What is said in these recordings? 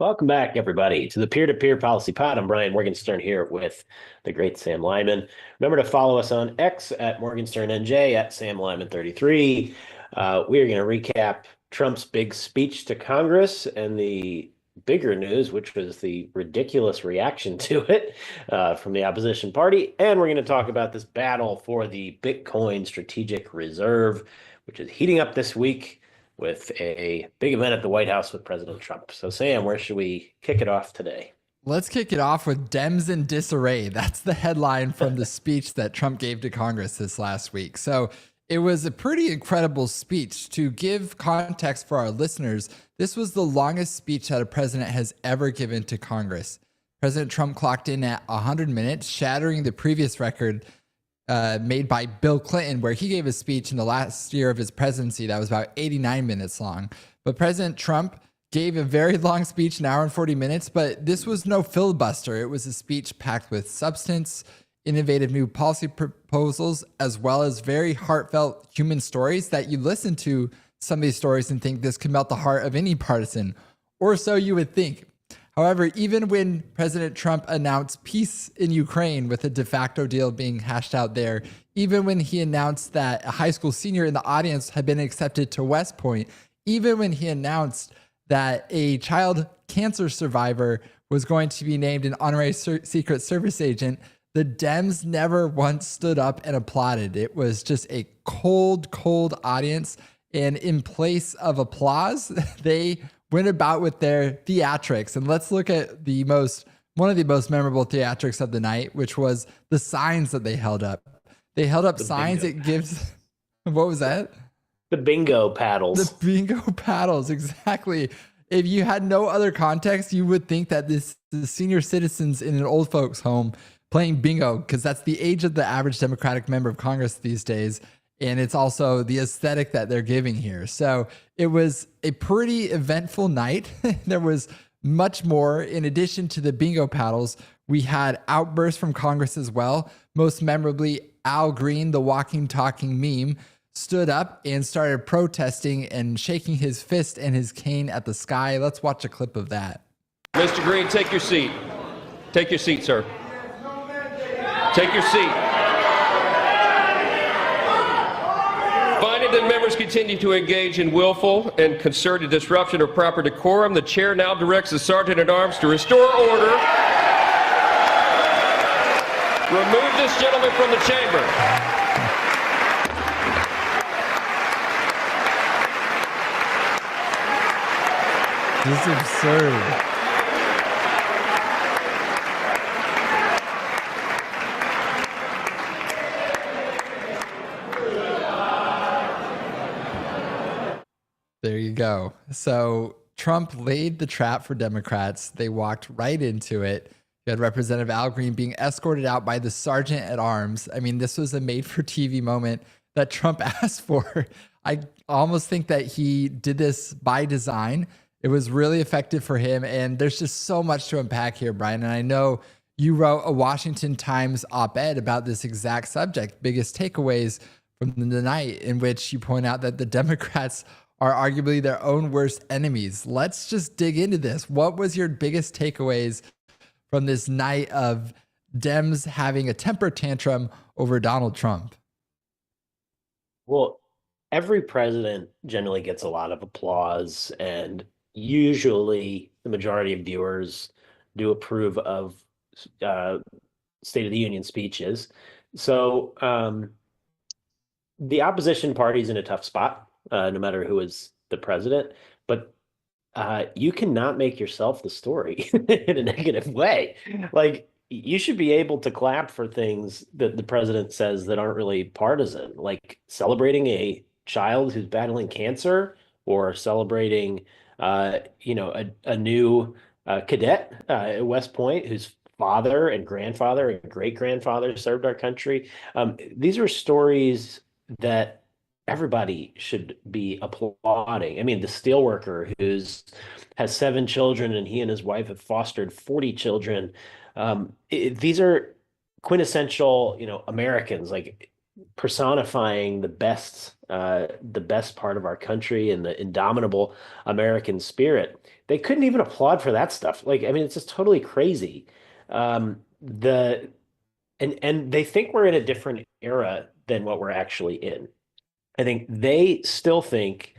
Welcome back, everybody, to the Peer-to-Peer Policy Pod. I'm Brian Morgenstern here with the great Sam Lyman. Remember to follow us on X at MorgensternNJ at Sam Lyman33. We are going to recap Trump's big speech to Congress and the bigger news, which was the ridiculous reaction to it from the opposition party. And we're going to talk about this battle for the Bitcoin Strategic Reserve, which is heating up this week with a big event at the White House with President Trump. So, Sam, where should we kick it off today? Let's kick it off with Dems in disarray. That's the headline from the speech that Trump gave to Congress this last week. So it was a pretty incredible speech. To give context for our listeners, this was the longest speech that a president has ever given to Congress. President Trump clocked in at 100 minutes, shattering the previous record made by Bill Clinton, where he gave a speech in the last year of his presidency that was about 89 minutes long. But President Trump gave a very long speech, an hour and 40 minutes, but this was no filibuster. It was a speech packed with substance, innovative new policy proposals, as well as very heartfelt human stories that you listen to some of these stories and think this could melt the heart of any partisan, or so you would think. However, even when President Trump announced peace in Ukraine with a de facto deal being hashed out there, even when he announced that a high school senior in the audience had been accepted to West Point, even when he announced that a child cancer survivor was going to be named an honorary Secret Service agent, the Dems never once stood up and applauded. It was just a cold, cold audience. And in place of applause, they went about with their theatrics. And let's look at one of the most memorable theatrics of the night, which was the signs that they held up. They held up signs. It gives, what was that? The bingo paddles. The bingo paddles, exactly. If you had no other context, you would think that the senior citizens in an old folks home playing bingo, because that's the age of the average Democratic member of Congress these days. And it's also the aesthetic that they're giving here. So it was a pretty eventful night. There was much more. In addition to the bingo paddles, we had outbursts from Congress as well. Most memorably, Al Green, the walking, talking meme, stood up and started protesting and shaking his fist and his cane at the sky. Let's watch a clip of that. Mr. Green, take your seat. Take your seat, sir. Take your seat. Finding that members continue to engage in willful and concerted disruption of proper decorum, the chair now directs the Sergeant-at-Arms to restore order. Remove this gentleman from the chamber. This is absurd. There you go. So Trump laid the trap for Democrats. They walked right into it. You had Representative Al Green being escorted out by the sergeant at arms. I mean, this was a made-for-TV moment that Trump asked for. I almost think that he did this by design. It was really effective for him. And there's just so much to unpack here, Brian. And I know you wrote a Washington Times op-ed about this exact subject, biggest takeaways from the night, in which you point out that the Democrats are arguably their own worst enemies. Let's just dig into this. What was your biggest takeaways from this night of Dems having a temper tantrum over Donald Trump? Well, every president generally gets a lot of applause, and usually the majority of viewers do approve of State of the Union speeches. So the opposition party's in a tough spot. No matter who is the president, but you cannot make yourself the story in a negative way. Like, you should be able to clap for things that the president says that aren't really partisan, like celebrating a child who's battling cancer, or celebrating, a new cadet at West Point whose father and grandfather and great-grandfather served our country. These are stories that everybody should be applauding. I mean, the steelworker has 7 children, and he and his wife have fostered 40 children. These are quintessential, Americans, like personifying the best the best part of our country and the indomitable American spirit. They couldn't even applaud for that stuff. Like, I mean, it's just totally crazy. The and they think we're in a different era than what we're actually in. I think they still think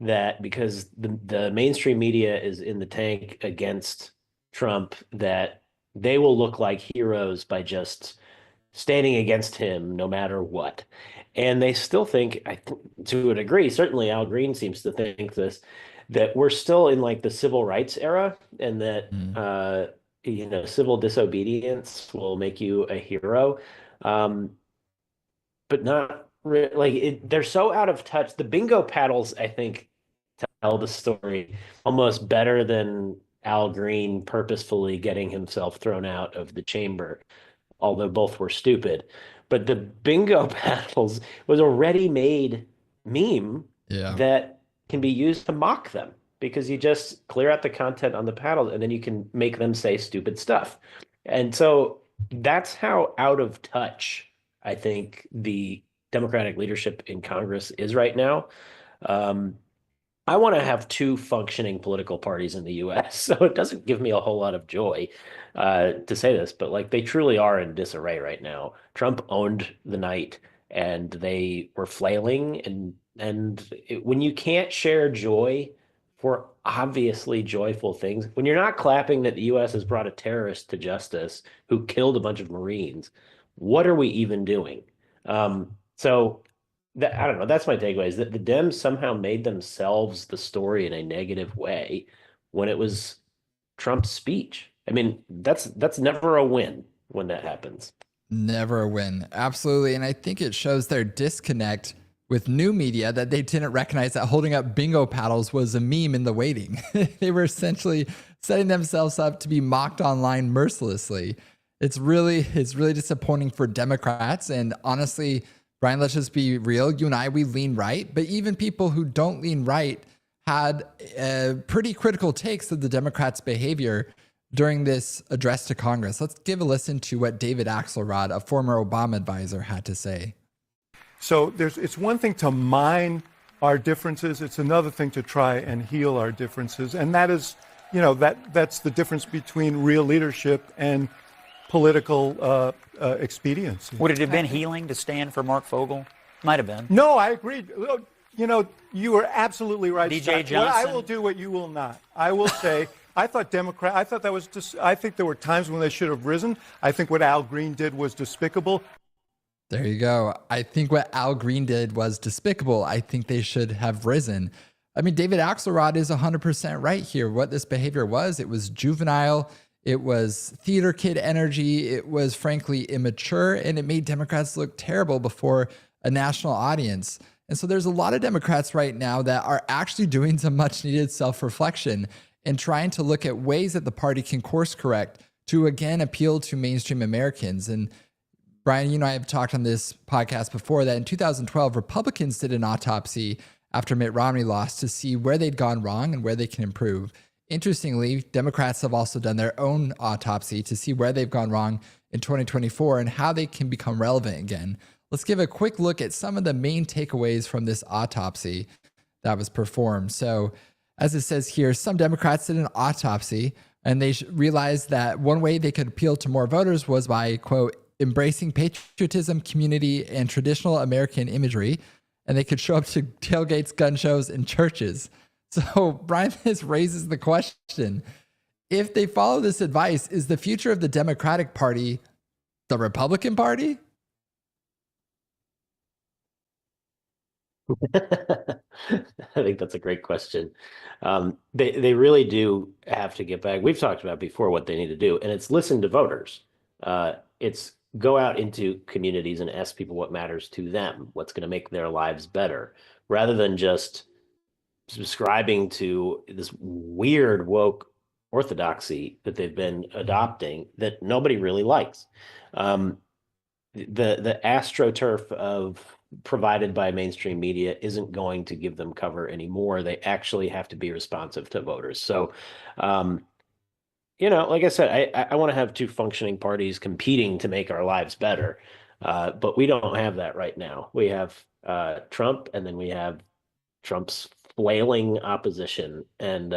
that because the mainstream media is in the tank against Trump, that they will look like heroes by just standing against him no matter what. And they still think, I think, to a degree, certainly Al Green seems to think this, that we're still in like the civil rights era, and that civil disobedience will make you a hero. Um, but not like they're so out of touch. The bingo paddles, I think, tell the story almost better than Al Green purposefully getting himself thrown out of the chamber, although both were stupid. But the bingo paddles was a ready-made meme that can be used to mock them, because you just clear out the content on the paddles and then you can make them say stupid stuff. And so that's how out of touch I think the Democratic leadership in Congress is right now. I want to have two functioning political parties in the US, so it doesn't give me a whole lot of joy to say this, but like they truly are in disarray right now. Trump owned the night, and they were flailing, when you can't share joy for obviously joyful things, when you're not clapping that the US has brought a terrorist to justice who killed a bunch of Marines, what are we even doing? So that, I don't know. That's my takeaway, is that the Dems somehow made themselves the story in a negative way when it was Trump's speech. I mean, that's never a win when that happens. Never a win. Absolutely. And I think it shows their disconnect with new media, that they didn't recognize that holding up bingo paddles was a meme in the waiting. They were essentially setting themselves up to be mocked online mercilessly. It's really disappointing for Democrats. And honestly, Brian, let's just be real. You and I, we lean right, but even people who don't lean right had pretty critical takes of the Democrats' behavior during this address to Congress. Let's give a listen to what David Axelrod, a former Obama advisor, had to say. So it's one thing to mine our differences. It's another thing to try and heal our differences. And that is, that's the difference between real leadership and political expediency. Would it have been healing to stand for Mark Fogel? Might have been. No, I agree. You are absolutely right. DJ Johnson. I will do what you will not. I will say, I think there were times when they should have risen. I think what Al Green did was despicable. There you go. I think what Al Green did was despicable. I think they should have risen. I mean, David Axelrod is 100% right here. What this behavior was, it was juvenile. It was theater kid energy. It was frankly immature, and it made Democrats look terrible before a national audience. And so there's a lot of Democrats right now that are actually doing some much needed self-reflection and trying to look at ways that the party can course correct to again appeal to mainstream Americans. And Brian, you and I have talked on this podcast before that in 2012, Republicans did an autopsy after Mitt Romney lost to see where they'd gone wrong and where they can improve. Interestingly, Democrats have also done their own autopsy to see where they've gone wrong in 2024 and how they can become relevant again. Let's give a quick look at some of the main takeaways from this autopsy that was performed. So, as it says here, some Democrats did an autopsy, and they realized that one way they could appeal to more voters was by, quote, embracing patriotism, community, and traditional American imagery, and they could show up to tailgates, gun shows, and churches. So Brian, this raises the question, if they follow this advice, is the future of the Democratic Party the Republican Party? I think that's a great question. They really do have to get back. We've talked about before what they need to do, and it's listen to voters. It's go out into communities and ask people what matters to them, what's going to make their lives better, rather than just subscribing to this weird woke orthodoxy that they've been adopting that nobody really likes. The astroturf of provided by mainstream media isn't going to give them cover anymore. They actually have to be responsive to voters. So, like I said, I want to have two functioning parties competing to make our lives better. But we don't have that right now. We have Trump, and then we have Trump's flailing opposition. And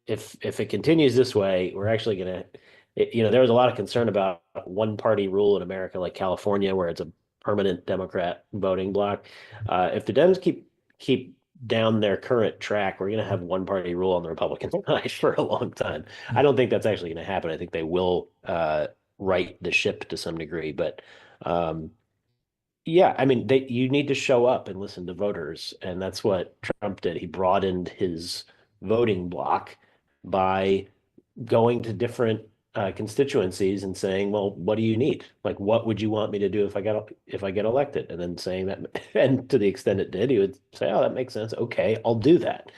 if it continues this way, we're actually going to, there was a lot of concern about one party rule in America, like California, where it's a permanent Democrat voting bloc. If the Dems keep down their current track, we're going to have one party rule on the Republican side for a long time. I don't think that's actually going to happen. I think they will right the ship to some degree, but yeah, I mean, you need to show up and listen to voters, and that's what Trump did. He broadened his voting bloc by going to different constituencies and saying, "Well, what do you need? Like, what would you want me to do if I get elected?" And then saying that, and to the extent it did, he would say, "Oh, that makes sense. Okay, I'll do that."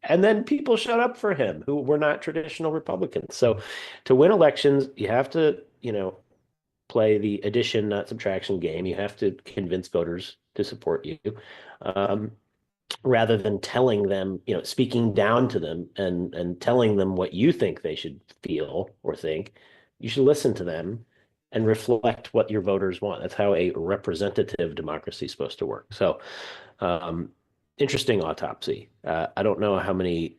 And then people showed up for him who were not traditional Republicans. So, to win elections, you have to, play the addition, not subtraction game. You have to convince voters to support you, rather than telling them, speaking down to them and telling them what you think they should feel or think. You should listen to them and reflect what your voters want. That's how a representative democracy is supposed to work. So, interesting autopsy. I don't know how many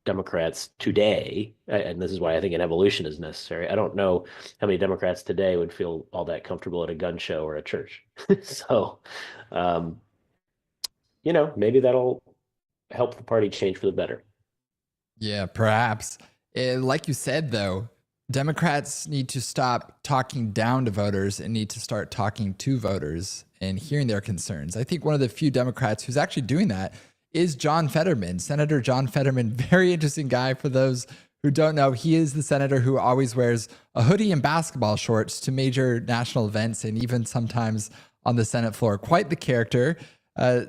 Democrats today, and this is why I think an evolution is necessary. I don't know how many Democrats today would feel all that comfortable at a gun show or a church. So, maybe that'll help the party change for the better. Yeah, perhaps. Like you said, though, Democrats need to stop talking down to voters and need to start talking to voters and hearing their concerns. I think one of the few Democrats who's actually doing that is John Fetterman, Senator John Fetterman. Very interesting guy. For those who don't know, he is the senator who always wears a hoodie and basketball shorts to major national events and even sometimes on the Senate floor. Quite the character.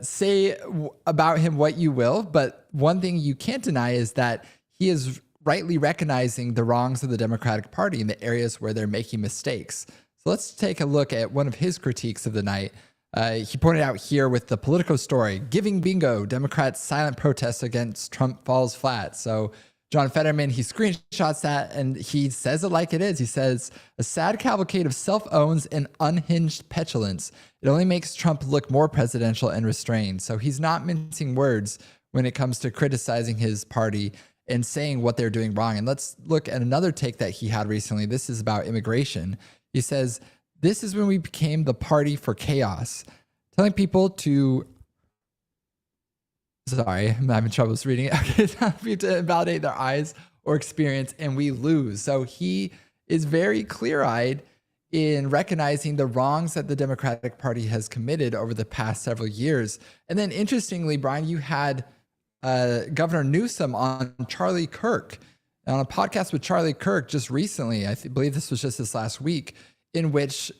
Say about him what you will, but one thing you can't deny is that he is rightly recognizing the wrongs of the Democratic Party in the areas where they're making mistakes. So let's take a look at one of his critiques of the night. He pointed out here with the Politico story, giving bingo, Democrats' silent protests against Trump falls flat. So John Fetterman, he screenshots that and he says it like it is. He says, a sad cavalcade of self-owns and unhinged petulance. It only makes Trump look more presidential and restrained. So he's not mincing words when it comes to criticizing his party and saying what they're doing wrong. And let's look at another take that he had recently. This is about immigration. He says, this is when we became the party for chaos, telling people to, sorry, I'm having trouble reading it. Okay, telling people to invalidate their eyes or experience, and we lose. So he is very clear-eyed in recognizing the wrongs that the Democratic Party has committed over the past several years. And then interestingly, Brian, you had Governor Newsom on Charlie Kirk, on a podcast with Charlie Kirk just recently. I believe this was just this last week, in which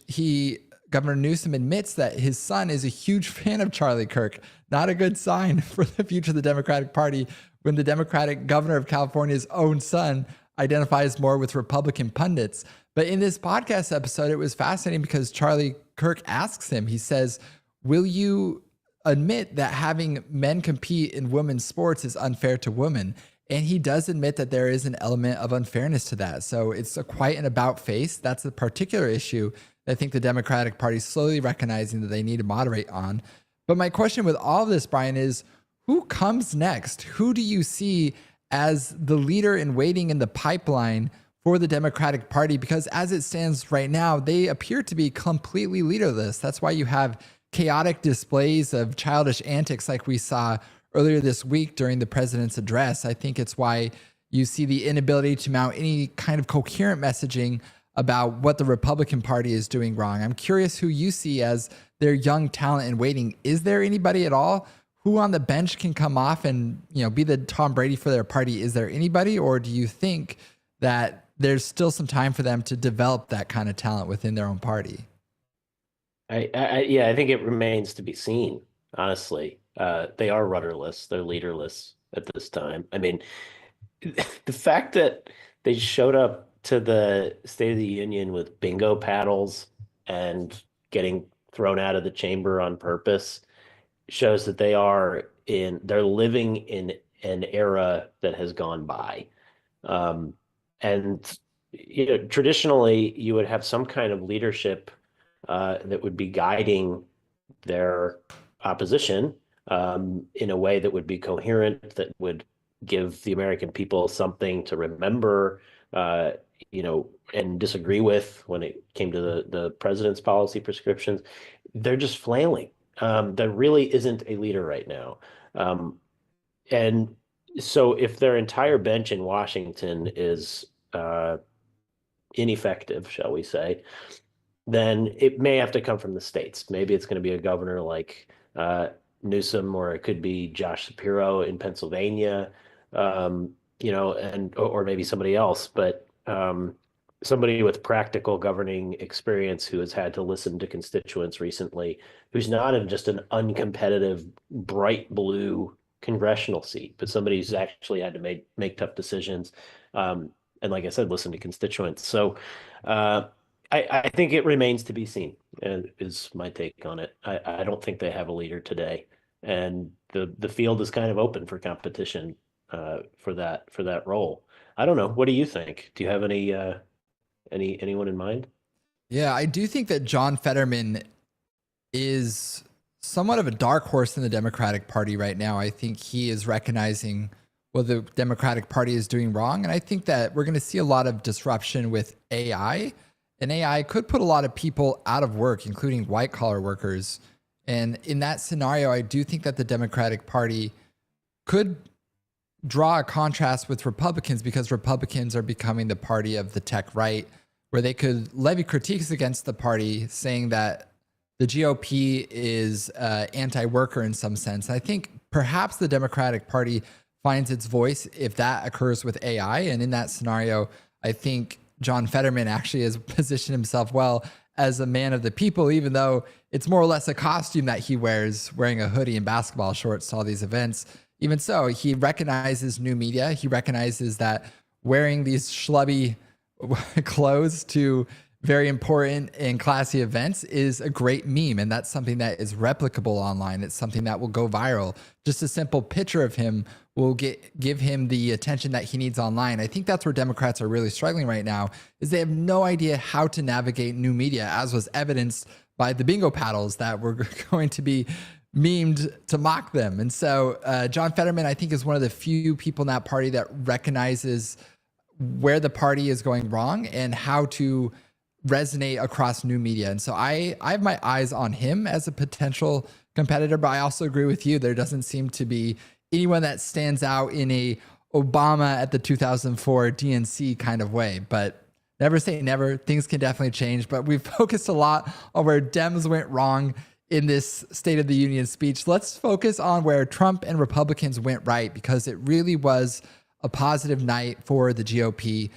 Governor Newsom admits that his son is a huge fan of Charlie Kirk. Not a good sign for the future of the Democratic Party when the Democratic governor of California's own son identifies more with Republican pundits. But in this podcast episode, it was fascinating because Charlie Kirk asks him, he says, will you admit that having men compete in women's sports is unfair to women? And he does admit that there is an element of unfairness to that. So it's quite an about face. That's a particular issue that I think the Democratic Party is slowly recognizing that they need to moderate on. But my question with all of this, Brian, is who comes next? Who do you see as the leader in waiting in the pipeline for the Democratic Party? Because as it stands right now, they appear to be completely leaderless. That's why you have chaotic displays of childish antics like we saw earlier this week during the president's address. I think it's why you see the inability to mount any kind of coherent messaging about what the Republican Party is doing wrong. I'm curious who you see as their young talent in waiting. Is there anybody at all who on the bench can come off and, be the Tom Brady for their party? Is there anybody, or do you think that there's still some time for them to develop that kind of talent within their own party? I think it remains to be seen, honestly. They are rudderless. They're leaderless at this time. I mean, the fact that they showed up to the State of the Union with bingo paddles and getting thrown out of the chamber on purpose shows that they're living in an era that has gone by. And traditionally you would have some kind of leadership that would be guiding their opposition in a way that would be coherent, that would give the American people something to remember, and disagree with when it came to the president's policy prescriptions. They're just flailing. There really isn't a leader right now. And so if their entire bench in Washington is ineffective, shall we say, then it may have to come from the states. Maybe it's going to be a governor like Newsom, or it could be Josh Shapiro in Pennsylvania, or maybe somebody else. But somebody with practical governing experience who has had to listen to constituents recently, who's not in just an uncompetitive, bright blue congressional seat, but somebody who's actually had to make tough decisions. And like I said, listen to constituents. So I think it remains to be seen, is my take on it. I don't think they have a leader today, and the field is kind of open for competition for that role. I don't know. What do you think? Do you have anyone in mind? Yeah, I do think that John Fetterman is somewhat of a dark horse in the Democratic Party right now. I think he is recognizing what the Democratic Party is doing wrong. And I think that we're going to see a lot of disruption with AI. And AI could put a lot of people out of work, including white collar workers. And in that scenario, I do think that the Democratic Party could draw a contrast with Republicans, because Republicans are becoming the party of the tech right, where they could levy critiques against the party, saying that the GOP is anti-worker in some sense. I think perhaps the Democratic Party finds its voice if that occurs with AI. And in that scenario, I think John Fetterman actually has positioned himself well as a man of the people, even though it's more or less a costume that he wears, wearing a hoodie and basketball shorts to all these events. Even so, he recognizes new media. He recognizes that wearing these schlubby clothes to very important and classy events is a great meme. And that's something that is replicable online. It's something that will go viral. Just a simple picture of him will give him the attention that he needs online. I think that's where Democrats are really struggling right now, is they have no idea how to navigate new media, as was evidenced by the bingo paddles that were going to be memed to mock them. And so John Fetterman, I think, is one of the few people in that party that recognizes where the party is going wrong and how to resonate across new media. And so I have my eyes on him as a potential competitor, but I also agree with you. There doesn't seem to be anyone that stands out in a Obama at the 2004 DNC kind of way, but never say never. Things can definitely change, but we've focused a lot on where Dems went wrong in this State of the Union speech. Let's focus on where Trump and Republicans went right, because it really was a positive night for the GOP.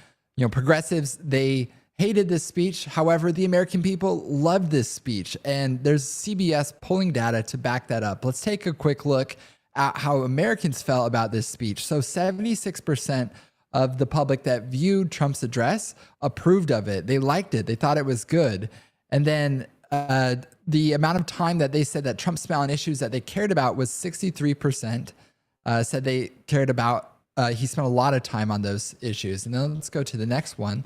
Progressives, they hated this speech. However, the American people loved this speech, and there's CBS polling data to back that up. Let's take a quick look at how Americans felt about this speech. So 76% of the public that viewed Trump's address approved of it. They liked it. They thought it was good. And then the amount of time that they said that Trump spent on issues that they cared about was 63%. Said they cared about, he spent a lot of time on those issues. And then let's go to the next one.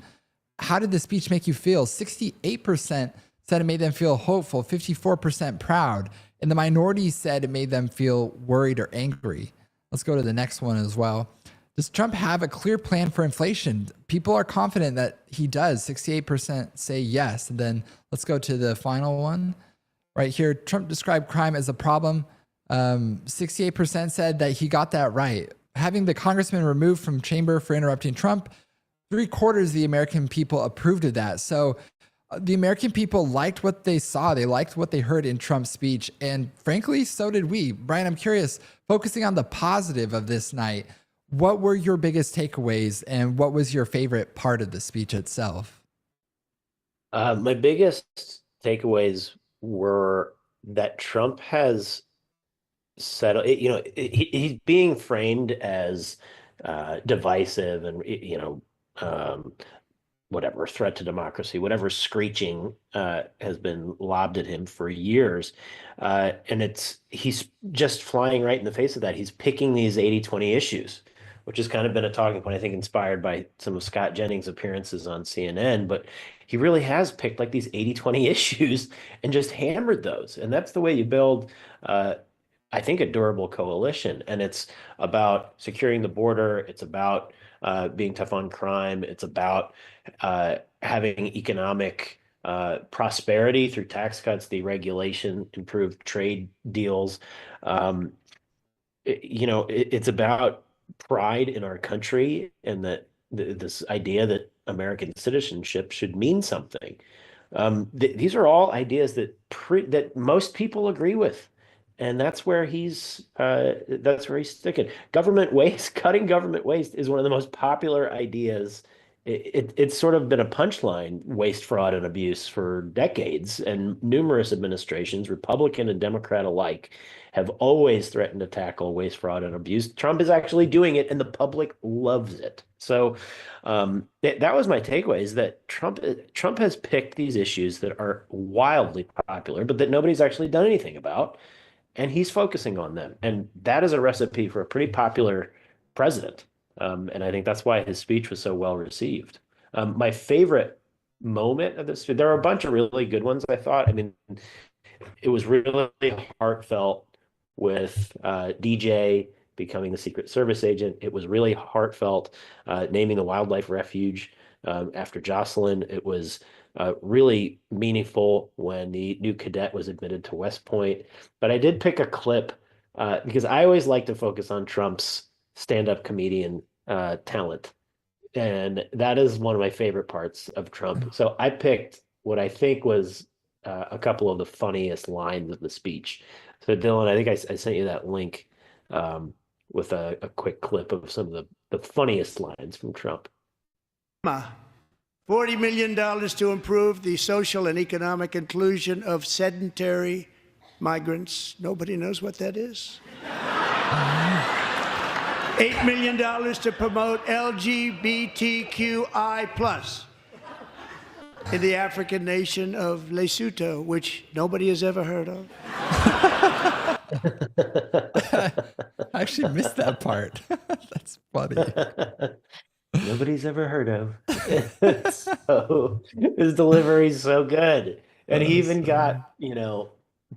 How did the speech make you feel? 68% said it made them feel hopeful, 54% proud. And the minority said it made them feel worried or angry. Let's go to the next one as well. Does Trump have a clear plan for inflation? People are confident that he does. 68% say yes. And then let's go to the final one right here. Trump described crime as a problem. 68% said that he got that right. Having the congressman removed from chamber for interrupting Trump, 3/4 of the American people approved of that. So the American people liked what they saw. They liked what they heard in Trump's speech. And frankly, so did we. Brian, I'm curious, focusing on the positive of this night, what were your biggest takeaways and what was your favorite part of the speech itself? My biggest takeaways were that Trump has settled, he's being framed as divisive and, whatever threat to democracy, whatever screeching has been lobbed at him for years. And he's just flying right in the face of that. He's picking these 80-20 issues which has kind of been a talking point, I think, inspired by some of Scott Jennings' appearances on CNN. But he really has picked like these 80-20 issues and just hammered those. And that's the way you build, I think, a durable coalition. And it's about securing the border. It's about being tough on crime. It's about having economic prosperity through tax cuts, deregulation, improved trade deals. It's about pride in our country and that this idea that American citizenship should mean something. These are all ideas that most people agree with, and that's where he's sticking. Government waste, cutting government waste, is one of the most popular ideas. It's sort of been a punchline, waste, fraud, and abuse, for decades, and numerous administrations, Republican and Democrat alike, have always threatened to tackle waste, fraud, and abuse. Trump is actually doing it, and the public loves it. So that was my takeaway: is that Trump has picked these issues that are wildly popular, but that nobody's actually done anything about, and he's focusing on them. And that is a recipe for a pretty popular president. And I think that's why his speech was so well received. My favorite moment of this, there are a bunch of really good ones, I thought. I mean, it was really heartfelt with DJ becoming the Secret Service agent. It was really heartfelt naming the wildlife refuge after Jocelyn. It was really meaningful when the new cadet was admitted to West Point. But I did pick a clip because I always like to focus on Trump's stand-up comedian talent. And that is one of my favorite parts of Trump. So I picked what I think was a couple of the funniest lines of the speech. So Dylan, I think I sent you that link with a quick clip of some of the funniest lines from Trump. $40 million to improve the social and economic inclusion of sedentary migrants. Nobody knows what that is. $8 million to promote LGBTQI+ in the African nation of Lesotho, which nobody has ever heard of. I actually missed that part. That's funny. Nobody's ever heard of. So his delivery's so good. And he even got,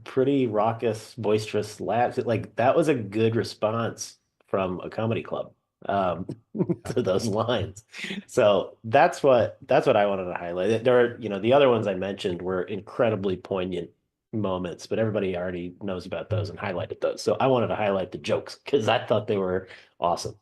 pretty raucous, boisterous laughs. Like, that was a good response from a comedy club to those lines. So that's what I wanted to highlight. There are, the other ones I mentioned were incredibly poignant moments, but everybody already knows about those and highlighted those. So I wanted to highlight the jokes because I thought they were awesome.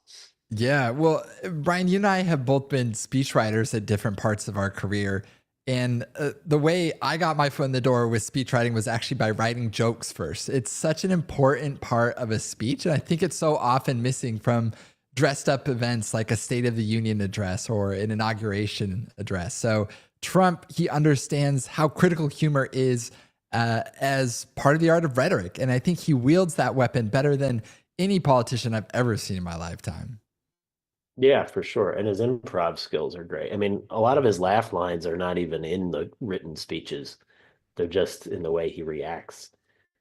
Yeah, well, Brian, you and I have both been speechwriters at different parts of our career. And the way I got my foot in the door with speechwriting was actually by writing jokes first. It's such an important part of a speech. And I think it's so often missing from dressed up events like a State of the Union address or an inauguration address. So Trump, he understands how critical humor is as part of the art of rhetoric. And I think he wields that weapon better than any politician I've ever seen in my lifetime. Yeah, for sure. And his improv skills are great. I mean, a lot of his laugh lines are not even in the written speeches. They're just in the way he reacts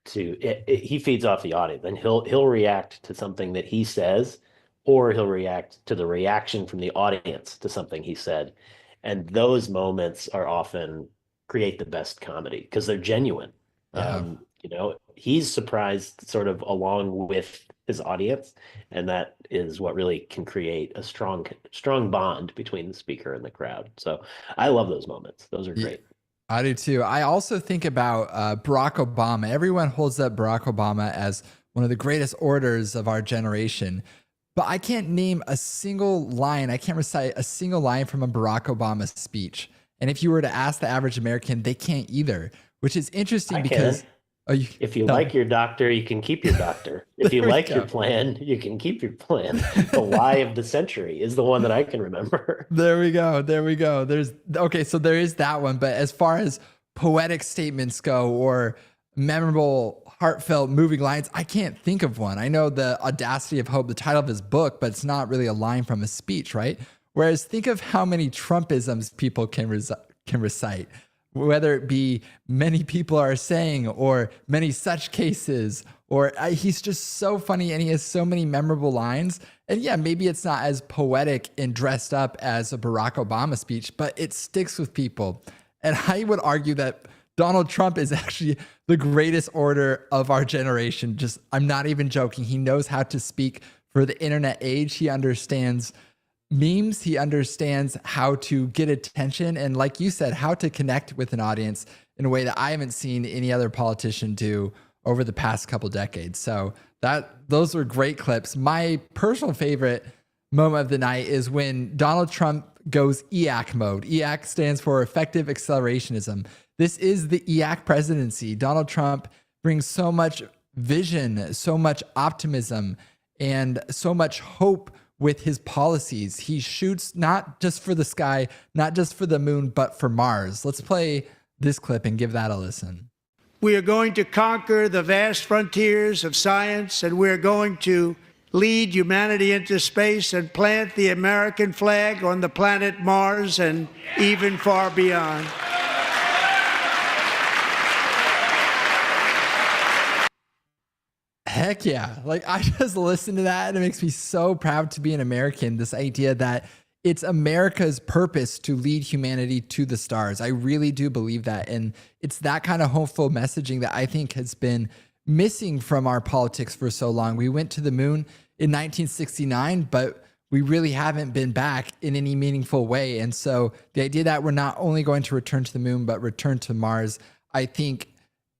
to it. He feeds off the audience, and he'll react to something that he says, or he'll react to the reaction from the audience to something he said. And those moments are often create the best comedy because they're genuine. Yeah. He's surprised sort of along with his audience, and that is what really can create a strong bond between the speaker and the crowd. So I love those moments. Those are great. I do too. I also think about Barack Obama. Everyone holds up Barack Obama as one of the greatest orators of our generation, but I can't name a single line. I can't recite a single line from a Barack Obama speech. And if you were to ask the average American, they can't either, which is interesting because if you like your doctor, you can keep your doctor. If you like your plan, you can keep your plan. The lie of the century is the one that I can remember. There we go. So there is that one. But as far as poetic statements go or memorable, heartfelt, moving lines, I can't think of one. I know The Audacity of Hope, the title of his book, but it's not really a line from a speech, right? Whereas think of how many Trumpisms people can recite. whether it be many people are saying or many such cases, or he's just so funny and he has so many memorable lines. And yeah, maybe it's not as poetic and dressed up as a Barack Obama speech, but it sticks with people. And I would argue that Donald Trump is actually the greatest orator of our generation. Just, I'm not even joking. He knows how to speak for the internet age. He understands memes. He understands how to get attention. And like you said, how to connect with an audience in a way that I haven't seen any other politician do over the past couple decades. So those were great clips. My personal favorite moment of the night is when Donald Trump goes EAC mode. EAC stands for effective accelerationism. This is the EAC presidency. Donald Trump brings so much vision, so much optimism, and so much hope with his policies. He shoots not just for the sky, not just for the moon, but for Mars. Let's play this clip and give that a listen. We are going to conquer the vast frontiers of science, and we're going to lead humanity into space and plant the American flag on the planet Mars and even far beyond. Heck yeah. Like, I just listen to that and it makes me so proud to be an American. This idea that it's America's purpose to lead humanity to the stars. I really do believe that. And it's that kind of hopeful messaging that I think has been missing from our politics for so long. We went to the moon in 1969, but we really haven't been back in any meaningful way. And so the idea that we're not only going to return to the moon, but return to Mars, I think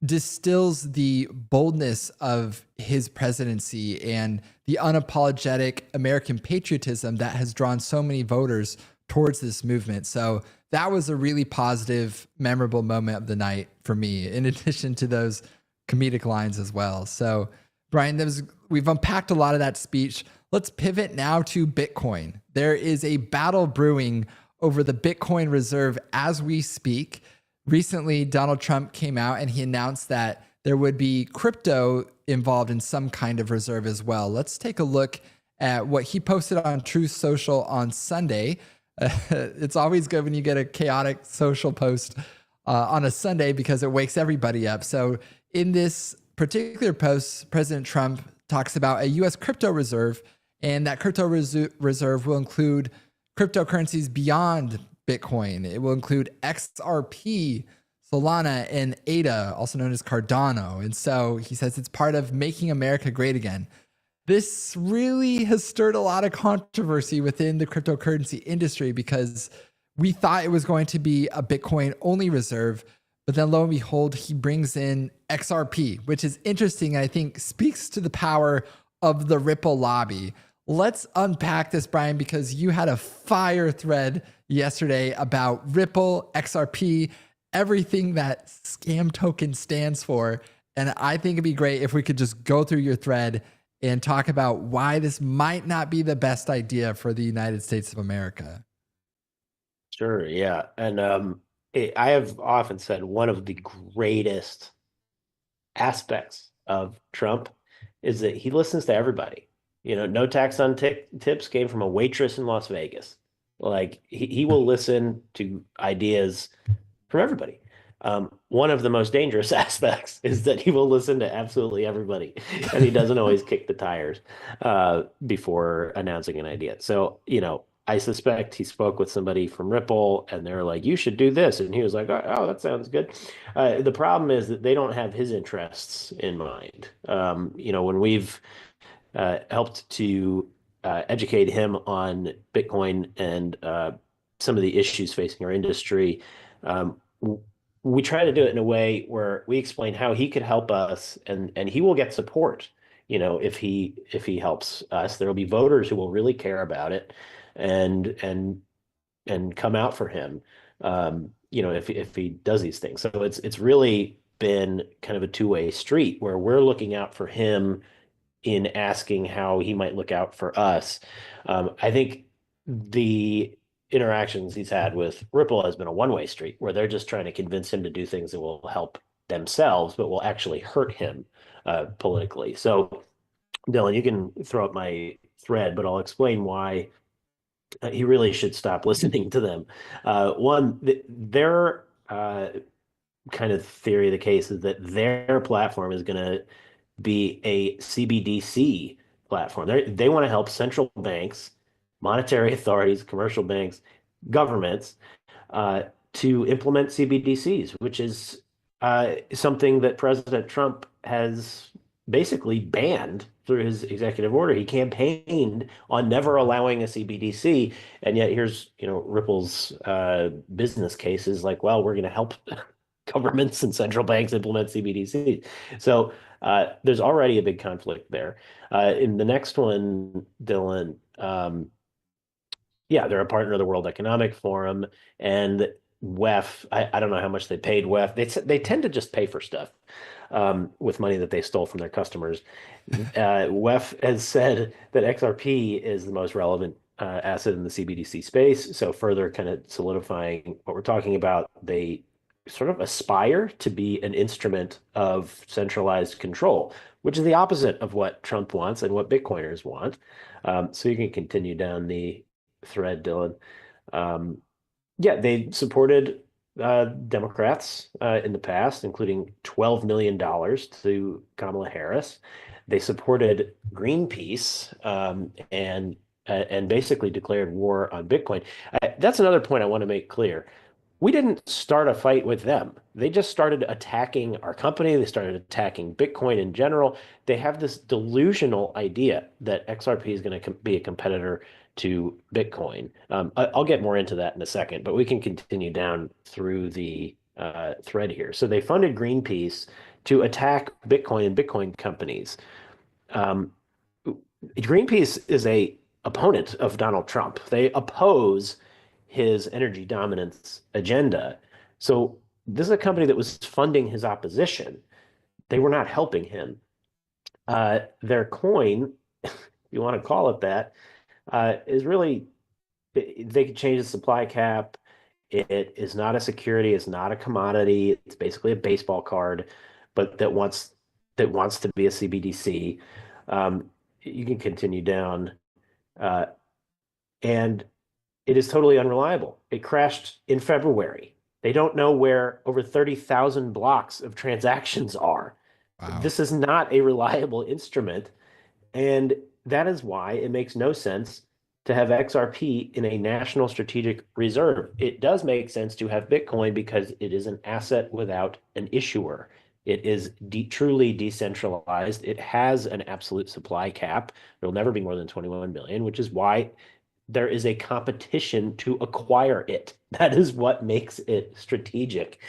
distills the boldness of his presidency and the unapologetic American patriotism that has drawn so many voters towards this movement. So that was a really positive, memorable moment of the night for me, in addition to those comedic lines as well. So Brian, we've unpacked a lot of that speech. Let's pivot now to Bitcoin. There is a battle brewing over the Bitcoin reserve as we speak. Recently, Donald Trump came out and he announced that there would be crypto involved in some kind of reserve as well. Let's take a look at what he posted on Truth Social on Sunday. It's always good when you get a chaotic social post on a Sunday because it wakes everybody up. So in this particular post, President Trump talks about a U.S. crypto reserve, and that crypto reserve will include cryptocurrencies beyond Bitcoin. It will include XRP, Solana, and ADA, also known as Cardano. And so he says it's part of making America great again. This really has stirred a lot of controversy within the cryptocurrency industry because we thought it was going to be a Bitcoin only reserve, but then lo and behold, he brings in XRP, which is interesting and I think speaks to the power of the Ripple lobby. Let's unpack this, Brian, because you had a fire thread yesterday about Ripple, XRP, everything that scam token stands for. And I think it'd be great if we could just go through your thread and talk about why this might not be the best idea for the United States of America. Sure, yeah. And I have often said one of the greatest aspects of Trump is that he listens to everybody. You know, no tax on tips came from a waitress in Las Vegas. Like he will listen to ideas from everybody. One of the most dangerous aspects is that he will listen to absolutely everybody, and he doesn't always kick the tires before announcing an idea. So, you know, I suspect he spoke with somebody from Ripple, and they're like, "You should do this," and he was like, "Oh, that sounds good." The problem is that they don't have his interests in mind. You know, when we've helped to educate him on Bitcoin and some of the issues facing our industry, we try to do it in a way where we explain how he could help us, and he will get support. You know, if he helps us, there will be voters who will really care about it and come out for him. You know, if he does these things. So it's really been kind of a two-way street where we're looking out for him in asking how he might look out for us. I think the interactions he's had with Ripple has been a one-way street where they're just trying to convince him to do things that will help themselves, but will actually hurt him politically. So, Dylan, you can throw up my thread, but I'll explain why he really should stop listening to them. One, their kind of theory of the case is that their platform is going to be a CBDC platform. They want to help central banks, monetary authorities, commercial banks, governments to implement CBDCs, which is something that President Trump has basically banned through his executive order. He campaigned on never allowing a CBDC, and yet here's Ripple's business case is like, well, we're going to help governments and central banks implement CBDC. So there's already a big conflict there. In the next one, Dylan, yeah, they're a partner of the World Economic Forum, and WEF. I don't know how much they paid WEF. They tend to just pay for stuff with money that they stole from their customers. WEF has said that XRP is the most relevant asset in the CBDC space. So further kind of solidifying what we're talking about, they sort of aspire to be an instrument of centralized control, which is the opposite of what Trump wants and what Bitcoiners want. So you can continue down the thread, Dylan. Yeah, they supported Democrats in the past, including $12 million to Kamala Harris. They supported Greenpeace and basically declared war on Bitcoin. That's another point I want to make clear. We didn't start a fight with them. They just started attacking our company. They started attacking Bitcoin in general. They have this delusional idea that XRP is going to be a competitor to Bitcoin. I'll get more into that in a second, but we can continue down through the thread here. So they funded Greenpeace to attack Bitcoin and Bitcoin companies. Greenpeace is a opponent of Donald Trump. They oppose his energy dominance agenda. So this is a company that was funding his opposition. They were not helping him. Their coin, if you want to call it that, is really, they could change the supply cap. It is not a security. It's not a commodity. It's basically a baseball card, but that wants to be a CBDC. You can continue down. And it is totally unreliable. It crashed in February. They don't know where over 30,000 blocks of transactions are. Wow. This is not a reliable instrument. And that is why it makes no sense to have XRP in a national strategic reserve. It does make sense to have Bitcoin because it is an asset without an issuer. It is truly decentralized. It has an absolute supply cap. There will never be more than 21 million, which is why there is a competition to acquire it. That is what makes it strategic.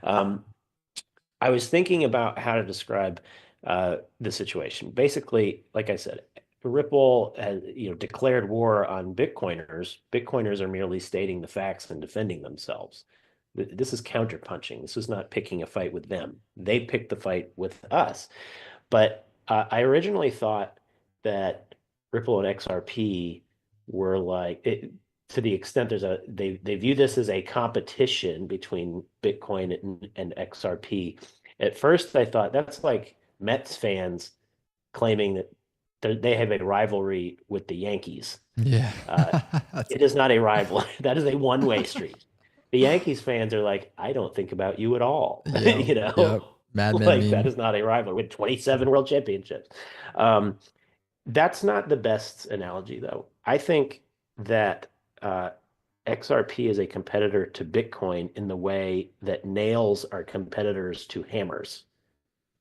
I was thinking about how to describe the situation. Basically, like I said, Ripple has, declared war on Bitcoiners. Bitcoiners are merely stating the facts and defending themselves. This is counterpunching. This is not picking a fight with them. They picked the fight with us. But I originally thought that Ripple and XRP were like, to the extent they view this as a competition between Bitcoin and XRP. At first, I thought that's like Mets fans claiming that they have a rivalry with the Yankees. Yeah. It is not a rivalry. That is a one-way street. The Yankees fans are like, I don't think about you at all. Yep, yep. Madman like meme. that is not a rivalry with 27 world championships. That's not the best analogy, though. I think that XRP is a competitor to Bitcoin in the way that nails are competitors to hammers,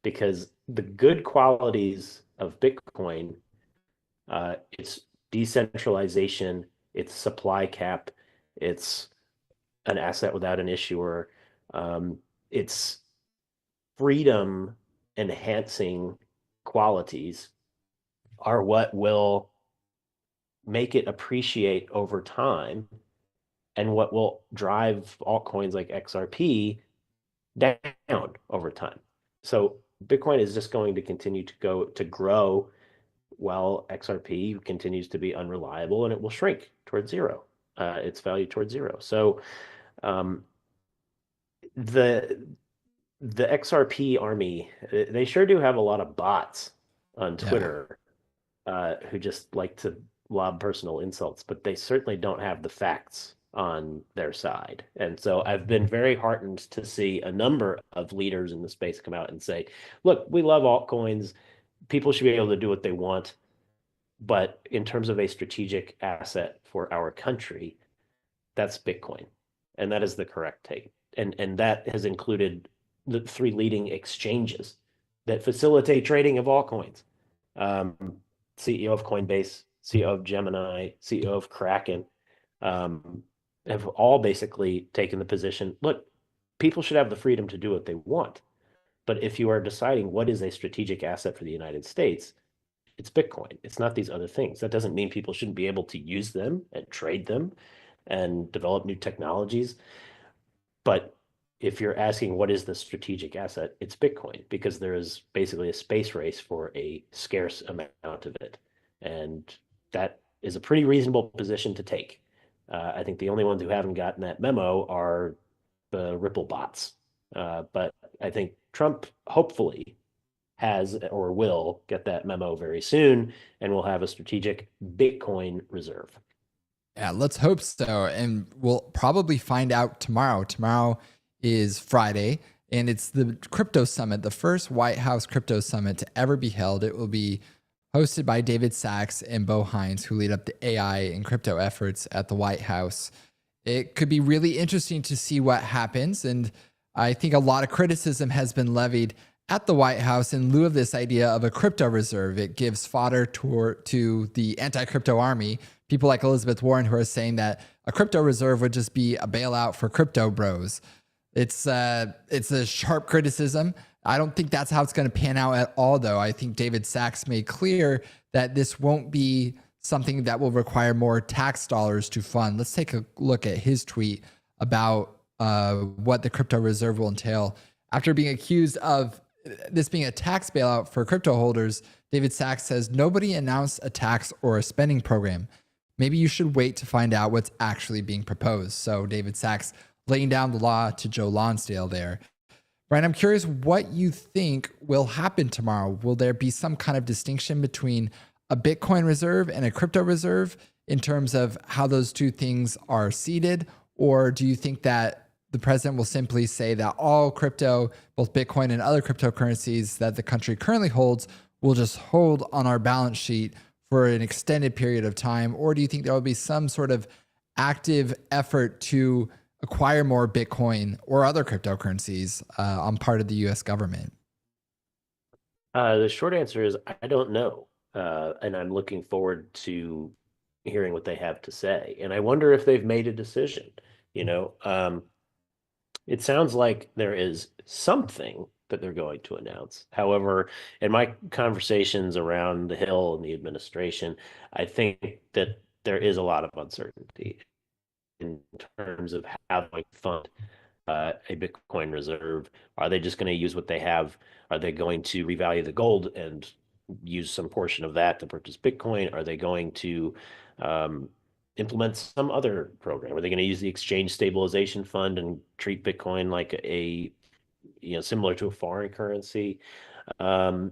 because the good qualities of Bitcoin, its decentralization, its supply cap, it's an asset without an issuer, its freedom enhancing qualities are what will make it appreciate over time and what will drive altcoins like XRP down over time. So Bitcoin is just going to continue to grow while XRP continues to be unreliable, and it will shrink towards zero, its value towards zero. So the XRP army, they sure do have a lot of bots on Twitter who just like to lob personal insults, but they certainly don't have the facts on their side. And so I've been very heartened to see a number of leaders in the space come out and say, look, we love altcoins. People should be able to do what they want. But in terms of a strategic asset for our country, that's Bitcoin. And that is the correct take. And that has included the 3 leading exchanges that facilitate trading of altcoins. CEO of Coinbase, CEO of Gemini, CEO of Kraken, have all basically taken the position, look, people should have the freedom to do what they want. But if you are deciding what is a strategic asset for the United States, it's Bitcoin. It's not these other things. That doesn't mean people shouldn't be able to use them and trade them and develop new technologies. But if you're asking what is the strategic asset, it's Bitcoin, because there is basically a space race for a scarce amount of it. And that is a pretty reasonable position to take. I think the only ones who haven't gotten that memo are the Ripple bots. But I think Trump hopefully has or will get that memo very soon, and we'll have a strategic Bitcoin reserve. Yeah, let's hope so. And we'll probably find out tomorrow. Tomorrow is Friday, and it's the crypto summit, the first White House crypto summit to ever be held. It will be hosted by David Sachs and Bo Hines, who lead up the AI and crypto efforts at the White House. It could be really interesting to see what happens. And I think a lot of criticism has been levied at the White House in lieu of this idea of a crypto reserve. It gives fodder to the anti-crypto army, people like Elizabeth Warren, who are saying that a crypto reserve would just be a bailout for crypto bros. It's a sharp criticism. I don't think that's how it's going to pan out at all, though. I think David Sachs made clear that this won't be something that will require more tax dollars to fund. Let's take a look at his tweet about what the crypto reserve will entail. After being accused of this being a tax bailout for crypto holders, David Sachs says, nobody announced a tax or a spending program. Maybe you should wait to find out what's actually being proposed. So David Sachs laying down the law to Joe Lonsdale there. Brian, I'm curious what you think will happen tomorrow. Will there be some kind of distinction between a Bitcoin reserve and a crypto reserve in terms of how those two things are seated? Or do you think that the president will simply say that all crypto, both Bitcoin and other cryptocurrencies that the country currently holds, will just hold on our balance sheet for an extended period of time? Or do you think there will be some sort of active effort to acquire more Bitcoin or other cryptocurrencies on part of the US government? The short answer is I don't know. And I'm looking forward to hearing what they have to say. And I wonder if they've made a decision. It sounds like there is something that they're going to announce. However, in my conversations around the Hill and the administration, I think that there is a lot of uncertainty in terms of how they fund a Bitcoin reserve. Are they just going to use what they have? Are they going to revalue the gold and use some portion of that to purchase Bitcoin? Are they going to implement some other program? Are they going to use the exchange stabilization fund and treat Bitcoin like similar to a foreign currency? I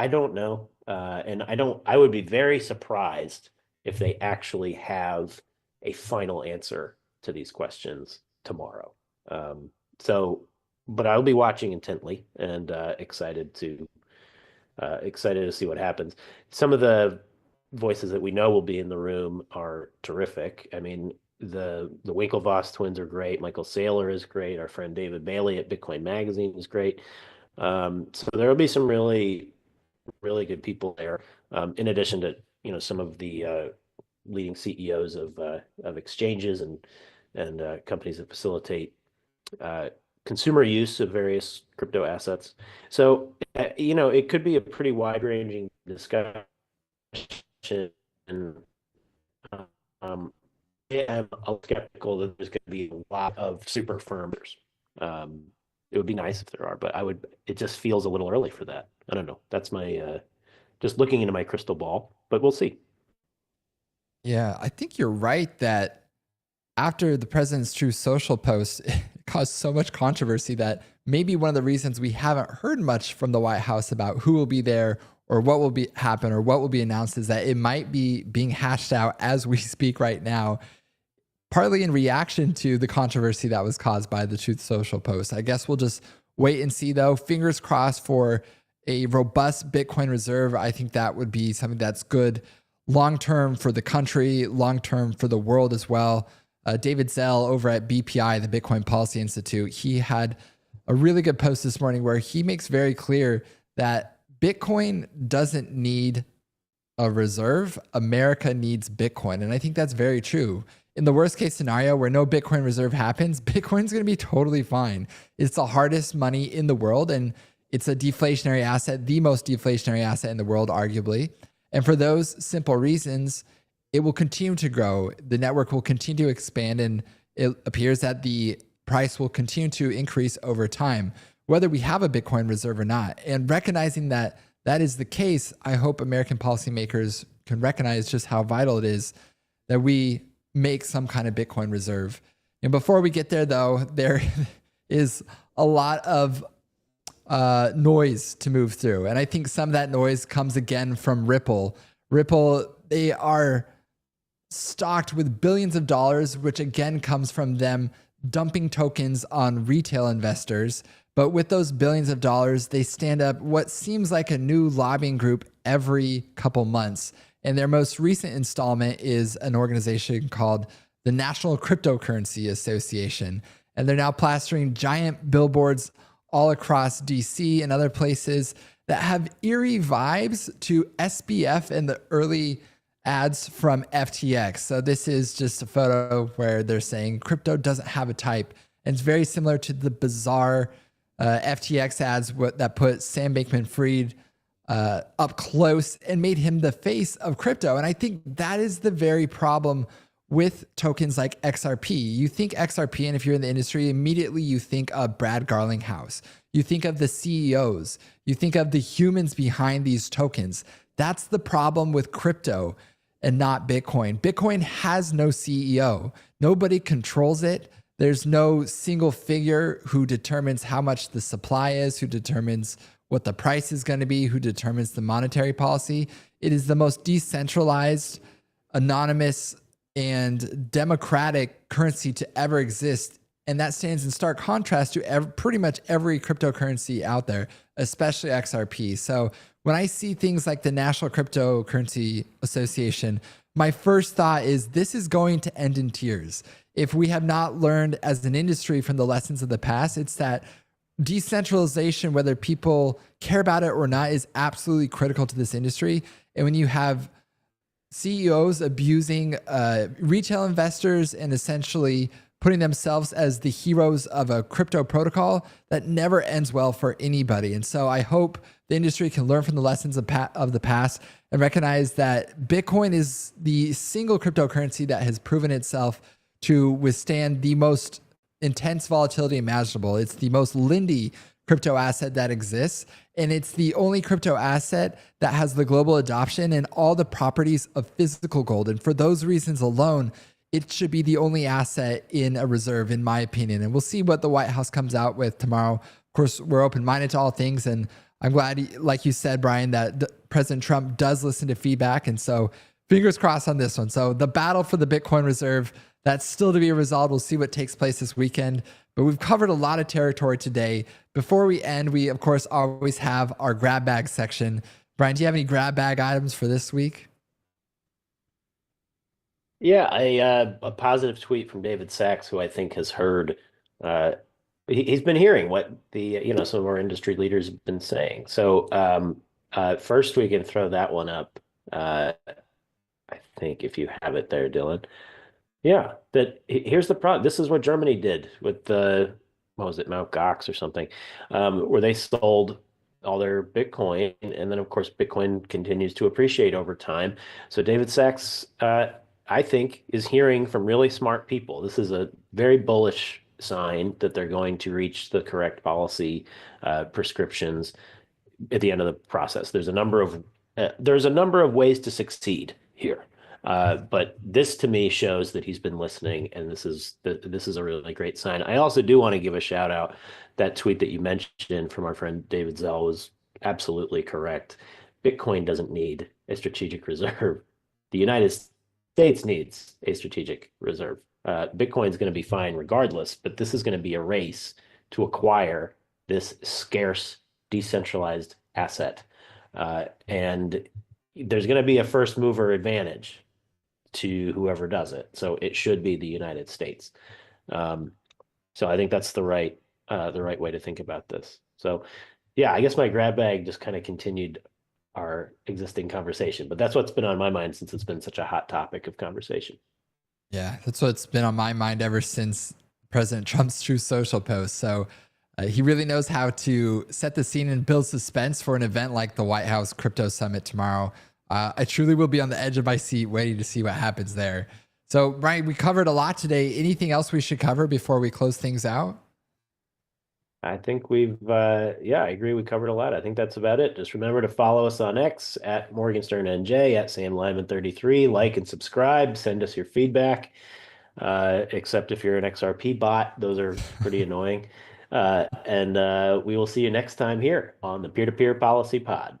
don't know. And I would be very surprised if they actually have a final answer to these questions tomorrow. But I'll be watching intently and excited to see what happens. Some of the voices that we know will be in the room are terrific. I mean, the Winklevoss twins are great. Michael Saylor is great. Our friend David Bailey at Bitcoin Magazine is great. So there will be some really, really good people there. In addition to some of the leading CEOs of exchanges and companies that facilitate consumer use of various crypto assets. So it could be a pretty wide-ranging discussion. And I'm skeptical that there's going to be a lot of super firms. It would be nice if there are, but it just feels a little early for that. I don't know. That's my just looking into my crystal ball, but we'll see. Yeah, I think you're right that after the president's Truth Social post, it caused so much controversy that maybe one of the reasons we haven't heard much from the White House about who will be there or what will happen or what will be announced is that it might be being hashed out as we speak right now. partly in reaction to the controversy that was caused by the Truth Social post. I guess we'll just wait and see, though. Fingers crossed for a robust Bitcoin reserve. I think that would be something that's good long-term for the country, long-term for the world as well. David Zell over at BPI, the Bitcoin Policy Institute, he had a really good post this morning where he makes very clear that Bitcoin doesn't need a reserve. America needs Bitcoin. And I think that's very true. In the worst case scenario where no Bitcoin reserve happens, Bitcoin's going to be totally fine. It's the hardest money in the world, and it's a deflationary asset, the most deflationary asset in the world, arguably. And for those simple reasons, it will continue to grow. The network will continue to expand, and it appears that the price will continue to increase over time, whether we have a Bitcoin reserve or not. And recognizing that that is the case, I hope American policymakers can recognize just how vital it is that we make some kind of Bitcoin reserve. And before we get there, though, there is a lot of noise to move through. And I think some of that noise comes again from Ripple. Ripple, they are stocked with billions of dollars, which again comes from them dumping tokens on retail investors. But with those billions of dollars, they stand up what seems like a new lobbying group every couple months. And their most recent installment is an organization called the National Cryptocurrency Association. And they're now plastering giant billboards all across DC and other places that have eerie vibes to SBF and the early ads from FTX. So this is just a photo where they're saying crypto doesn't have a type. And it's very similar to the bizarre FTX ads that put Sam Bankman-Fried up close and made him the face of crypto. And I think that is the very problem with tokens like XRP. You think XRP, and if you're in the industry, immediately you think of Brad Garlinghouse. You think of the CEOs. You think of the humans behind these tokens. That's the problem with crypto and not Bitcoin. Bitcoin has no CEO. Nobody controls it. There's no single figure who determines how much the supply is, who determines what the price is going to be, who determines the monetary policy. It is the most decentralized, anonymous, and democratic currency to ever exist. And that stands in stark contrast to pretty much every cryptocurrency out there, especially XRP. So when I see things like the National Cryptocurrency Association, my first thought is this is going to end in tears. If we have not learned as an industry from the lessons of the past, it's that decentralization, whether people care about it or not, is absolutely critical to this industry. And when you have CEOs abusing retail investors and essentially putting themselves as the heroes of a crypto protocol, that never ends well for anybody. And so I hope the industry can learn from the lessons of the past and recognize that Bitcoin is the single cryptocurrency that has proven itself to withstand the most intense volatility imaginable. It's the most Lindy crypto asset that exists. And it's the only crypto asset that has the global adoption and all the properties of physical gold. And for those reasons alone, it should be the only asset in a reserve, in my opinion. And we'll see what the White House comes out with tomorrow. Of course, we're open-minded to all things. And I'm glad, like you said, Brian, that President Trump does listen to feedback. And so fingers crossed on this one. So the battle for the Bitcoin reserve, that's still to be resolved. We'll see what takes place this weekend. But we've covered a lot of territory today. Before we end, we, of course, always have our grab bag section. Brian, do you have any grab bag items for this week? Yeah, a positive tweet from David Sachs, who I think has heard, he's been hearing what some of our industry leaders have been saying. So first we can throw that one up. I think if you have it there, Dylan. Yeah, here's the problem. This is what Germany did with what was it, Mt. Gox or something, where they sold all their Bitcoin, and then of course Bitcoin continues to appreciate over time. So David Sachs, I think, is hearing from really smart people. This is a very bullish sign that they're going to reach the correct policy prescriptions at the end of the process. There's a number of ways to succeed here. But this to me shows that he's been listening, and this is a really great sign. I also do want to give a shout out. That tweet that you mentioned from our friend David Zell was absolutely correct. Bitcoin doesn't need a strategic reserve. The United States needs a strategic reserve. Bitcoin's going to be fine regardless, but this is going to be a race to acquire this scarce decentralized asset. And there's going to be a first mover advantage to whoever does it. So it should be the United States. So I think that's the right way to think about this. So yeah, I guess my grab bag just kind of continued our existing conversation, but that's what's been on my mind since it's been such a hot topic of conversation. Yeah, that's what's been on my mind ever since President Trump's Truth Social post. So he really knows how to set the scene and build suspense for an event like the White House Crypto Summit tomorrow. I truly will be on the edge of my seat waiting to see what happens there. So, Ryan, we covered a lot today. Anything else we should cover before we close things out? I think we've, I agree. We covered a lot. I think that's about it. Just remember to follow us on X at MorganSternNJ, at Sam Lyman33. Like and subscribe. Send us your feedback. Except if you're an XRP bot, those are pretty annoying. And we will see you next time here on the Peer-to-Peer Policy Pod.